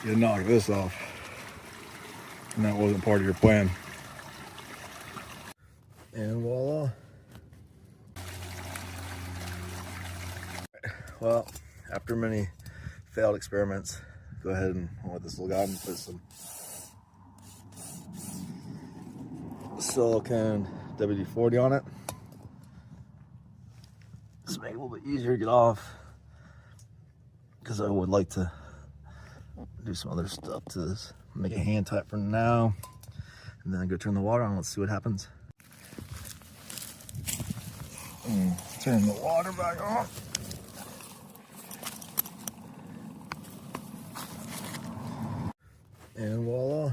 you knock this off. And that wasn't part of your plan. And voila. Well, after many failed experiments, go ahead and with this little guy and put some silicone WD-40 on it. Just make it a little bit easier to get off, because I would like to do some other stuff to this. Make it hand tight for now, and then go turn the water on. Let's see what happens. Turn the water back on. And voila.